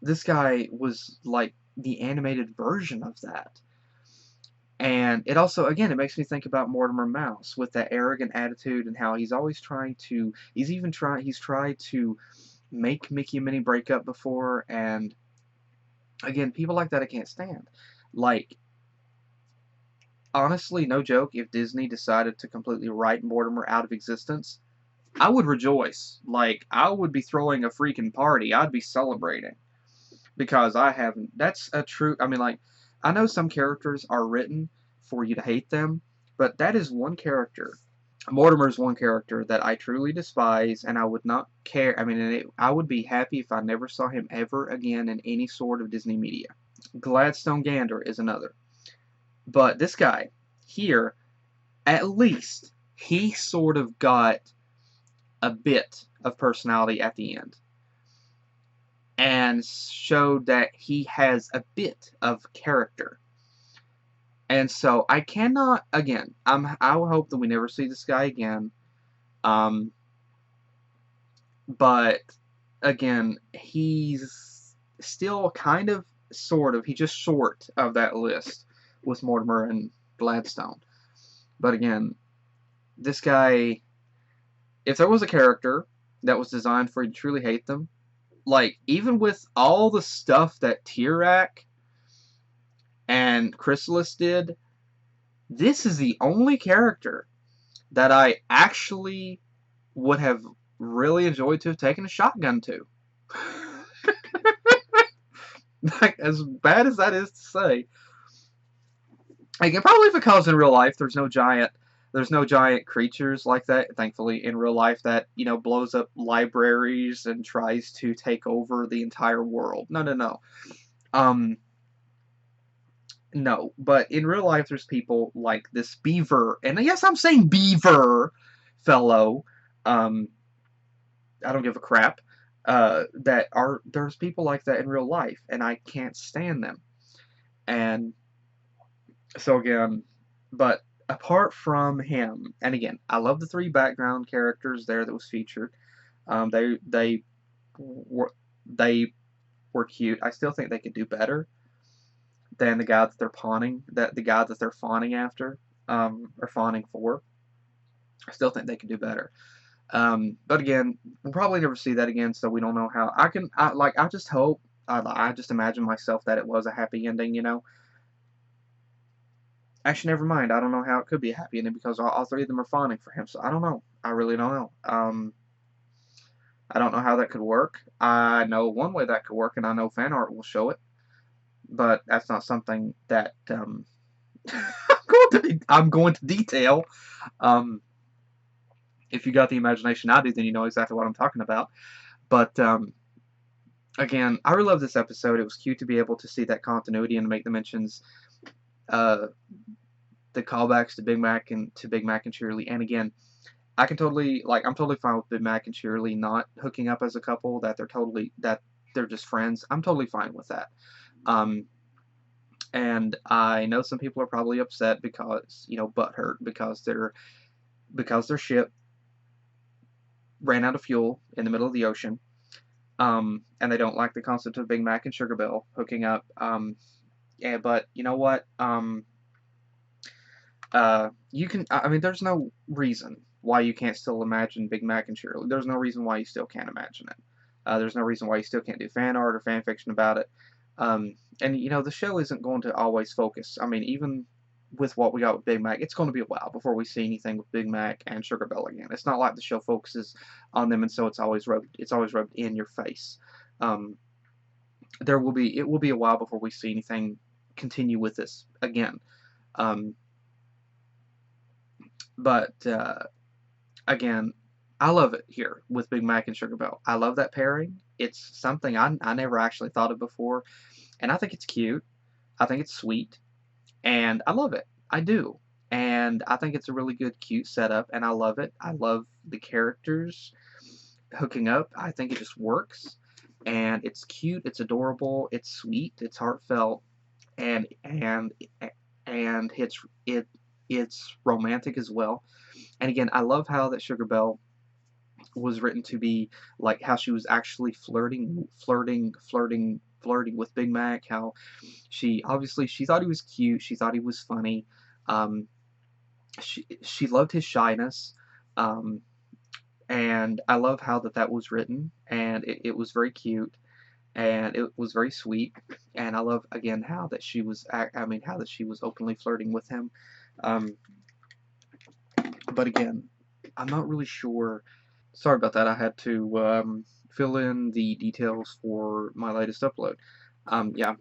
this guy was like the animated version of that. And it also, again, it makes me think about Mortimer Mouse with that arrogant attitude and how he's always trying to, he's tried to make Mickey and Minnie break up before, and again, people like that I can't stand. Like, honestly, no joke, if Disney decided to completely write Mortimer out of existence, I would rejoice. Like, I would be throwing a freaking party. I'd be celebrating. Because I haven't, that's a true, I mean, like, I know some characters are written for you to hate them, but that is one character. Mortimer is one character that I truly despise, and I would not care. I mean, I would be happy if I never saw him ever again in any sort of Disney media. Gladstone Gander is another. But this guy here, at least, he sort of got a bit of personality at the end. And showed that he has a bit of character. And so I cannot, again, I will hope that we never see this guy again. But again, he's still kind of, sort of, he's just short of that list with Mortimer and Gladstone. But again, this guy, if there was a character that was designed for you to truly hate them, like, even with all the stuff that Tirac and Chrysalis did, this is the only character that I actually would have really enjoyed to have taken a shotgun to. Like, as bad as that is to say, again, probably because in real life there's no giant creatures like that, thankfully, in real life that, you know, blows up libraries and tries to take over the entire world. No, no, no. No, but in real life there's people like this beaver, and yes, I'm saying beaver fellow, I don't give a crap, there's people like that in real life, and I can't stand them. And so again, but apart from him, and again, I love the three background characters there that was featured. They were they were cute. I still think they could do better than the guy that they're pawning, the guy that they're fawning after, or fawning for. I still think they could do better. But again, we'll probably never see that again, so we don't know how. I just hope, I just imagine myself that it was a happy ending, you know? Actually, never mind. I don't know how it could be a happy ending because all three of them are fawning for him, so I don't know. I really don't know. I don't know how that could work. I know one way that could work, and I know fan art will show it, but that's not something that I'm going to detail. Um, if you got the imagination I do, then you know exactly what I'm talking about. But again, I really love this episode. It was cute to be able to see that continuity and make the mentions, uh, the callbacks to Big Mac and Shirley. And again, I can totally I'm totally fine with Big Mac and Shirley not hooking up as a couple. That they're just friends. I'm totally fine with that. Um, and I know some people are probably upset because butthurt because their ship ran out of fuel in the middle of the ocean. And they don't like the concept of Big Mac and Sugar Belle hooking up. Yeah, but you know what? You can. I mean, there's no reason why you can't still imagine Big Mac and Shirley. There's no reason why you still can't imagine it. There's no reason why you still can't do fan art or fan fiction about it. And the show isn't going to always focus. I mean, even with what we got with Big Mac, it's going to be a while before we see anything with Big Mac and Sugar Belle again. It's not like the show focuses on them, and so it's always rubbed in your face. Um, it will be a while before we see anything continue with this again. Um, but again, I love it here with Big Mac and Sugar Belle. I love that pairing. It's something I never actually thought of before, and I think it's cute. I think it's sweet, and I love it. I do. And I think it's a really good, cute setup, and I love it. I love the characters hooking up. I think it just works, and it's cute, it's adorable, it's sweet, it's heartfelt, and it's romantic as well. And again, I love how that Sugar Belle was written to be like how she was actually flirting with Big Mac. How she thought he was cute, she thought he was funny. Um, she loved his shyness, um, and I love how that was written, and it was very cute, and it was very sweet, and I love again how that she was how that she was openly flirting with him. Um, but again, I'm not really sure. Sorry about that. I had to fill in the details for my latest upload. Yeah.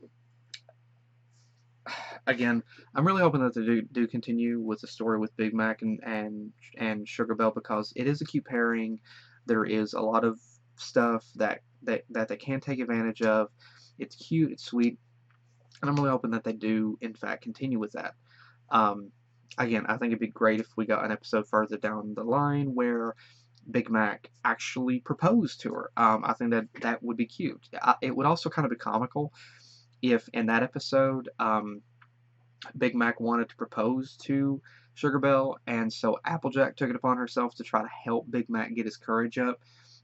Again, I'm really hoping that they do continue with the story with Big Mac and Sugar Belle because it is a cute pairing. There is a lot of stuff that they can take advantage of. It's cute, it's sweet, and I'm really hoping that they do, in fact, continue with that. Again, I think it'd be great if we got an episode further down the line where Big Mac actually proposed to her. I think that would be cute. It would also kind of be comical if in that episode Big Mac wanted to propose to Sugar Belle, and so Applejack took it upon herself to try to help Big Mac get his courage up,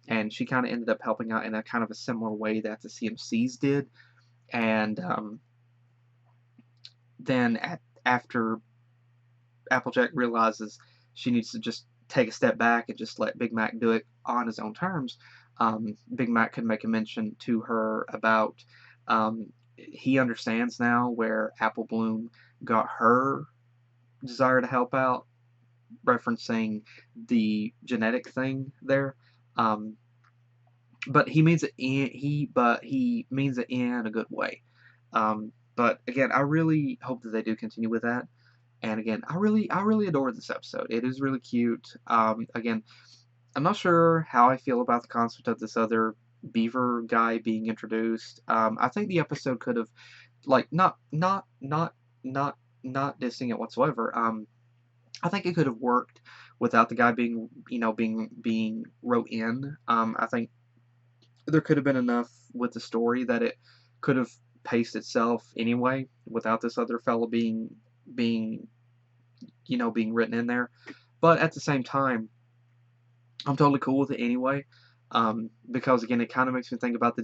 and she kind of ended up helping out in a kind of a similar way that the CMCs did, and then after Applejack realizes she needs to just take a step back and just let Big Mac do it on his own terms, Big Mac could make a mention to her about he understands now where Apple Bloom got her desire to help out, referencing the genetic thing there. But he means it he means it in a good way. But again, I really hope that they do continue with that. And again, I really adore this episode. It is really cute. Again, I'm not sure how I feel about the concept of this other beaver guy being introduced. I think the episode could have, not dissing it whatsoever. I think it could have worked without the guy being wrote in. I think there could have been enough with the story that it could have paced itself anyway without this other fellow being written in there. But at the same time, I'm totally cool with it anyway, because again, it kind of makes me think about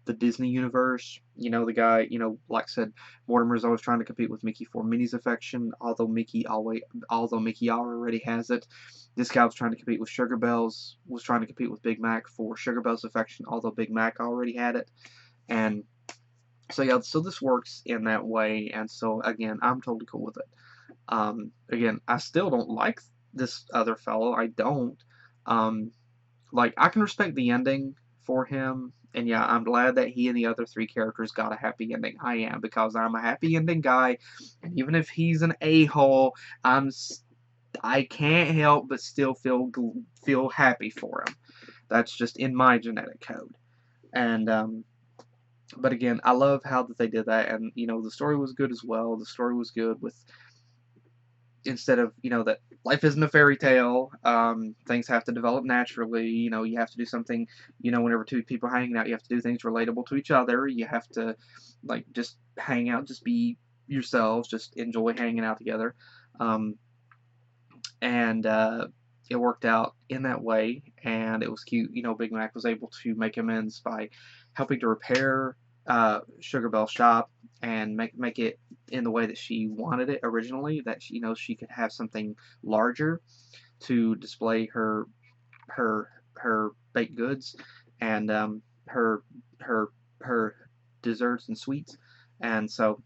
the Disney universe. You know, the guy, you know, like I said, Mortimer's always trying to compete with Mickey for Minnie's affection, although Mickey already has it. This guy was trying to compete with was trying to compete with Big Mac for Sugar Belle's affection, although Big Mac already had it. And so yeah, so this works in that way, and so again, I'm totally cool with it. Again, I still don't like this other fellow. I don't. Um, like, I can respect the ending for him, and yeah, I'm glad that he and the other three characters got a happy ending. I am, because I'm a happy ending guy, and even if he's an a-hole, I can't help but still feel happy for him. That's just in my genetic code. And but again, I love how that they did that, and you know, the story was good as well. The story was good with, instead of, you know, that life isn't a fairy tale, things have to develop naturally. You know, you have to do something, you know, whenever two people are hanging out, you have to do things relatable to each other. You have to, like, just hang out, just be yourselves, just enjoy hanging out together. Um, and it worked out in that way, and it was cute. You know, Big Mac was able to make amends by helping to repair Sugar Bell's shop and make it in the way that she wanted it originally. That she, you know, she could have something larger to display her baked goods and her her her desserts and sweets, and so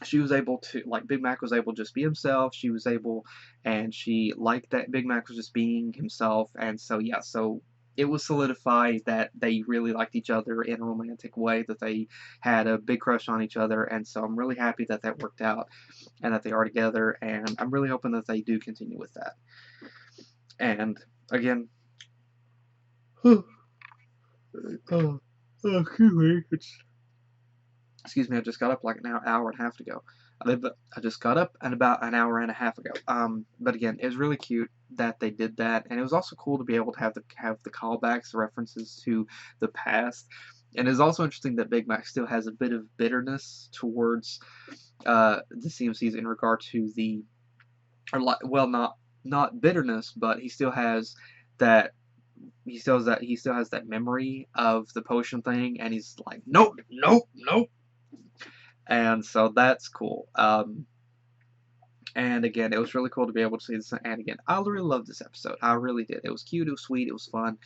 she was able to, like, Big Mac was able to just be himself. She was able, and she liked that Big Mac was just being himself. And so yeah, so it was solidified that they really liked each other in a romantic way, that they had a big crush on each other. And so I'm really happy that that worked out and that they are together, and I'm really hoping that they do continue with that. And again, excuse me, I just got up like an hour and a half ago. I just got up and about an hour and a half ago. But again, it was really cute that they did that, and it was also cool to be able to have the callbacks, the references to the past. And it's also interesting that Big Mac still has a bit of bitterness towards the CMCs in regard to the, or well, not bitterness, but he still has that. He still has that memory of the potion thing, and he's like, nope, nope, nope. And so that's cool. And again, it was really cool to be able to see this. And again, I really loved this episode. I really did. It was cute, it was sweet, it was fun,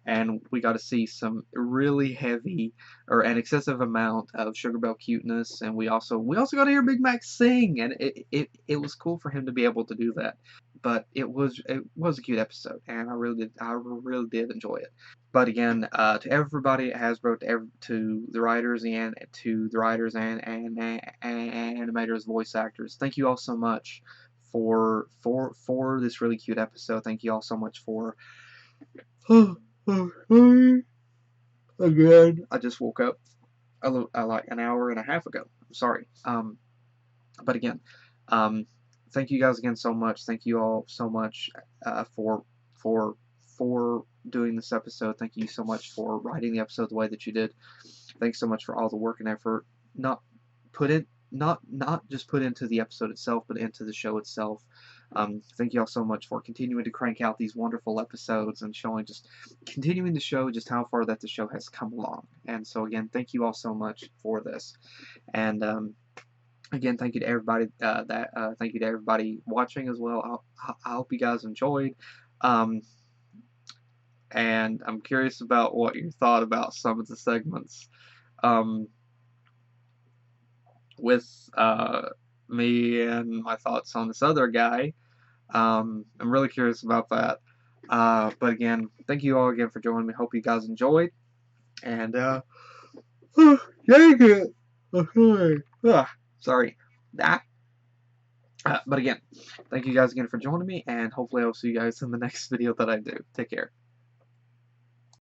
and we got to see some really heavy or an excessive amount of Sugar Belle cuteness. And we also got to hear Big Mac sing, and it was cool for him to be able to do that. But it was a cute episode, and I really did enjoy it. But again, to everybody at Hasbro, to the writers and animators, voice actors, thank you all so much for this really cute episode. Thank you all so much for. Again, I just woke up like an hour and a half ago. I'm sorry. But again, thank you guys again so much. Thank you all so much for doing this episode. Thank you so much for writing the episode the way that you did. Thanks so much for all the work and effort, not just put into the episode itself, but into the show itself. Thank you all so much for continuing to crank out these wonderful episodes and continuing to show just how far that the show has come along. And so again, thank you all so much for this. And again, thank you to everybody thank you to everybody watching as well. I hope you guys enjoyed. And I'm curious about what you thought about some of the segments with me and my thoughts on this other guy. I'm really curious about that. But again, thank you all again for joining me. Hope you guys enjoyed. And dang it. Okay. Sorry. But again, thank you guys again for joining me, and hopefully I'll see you guys in the next video that I do. Take care.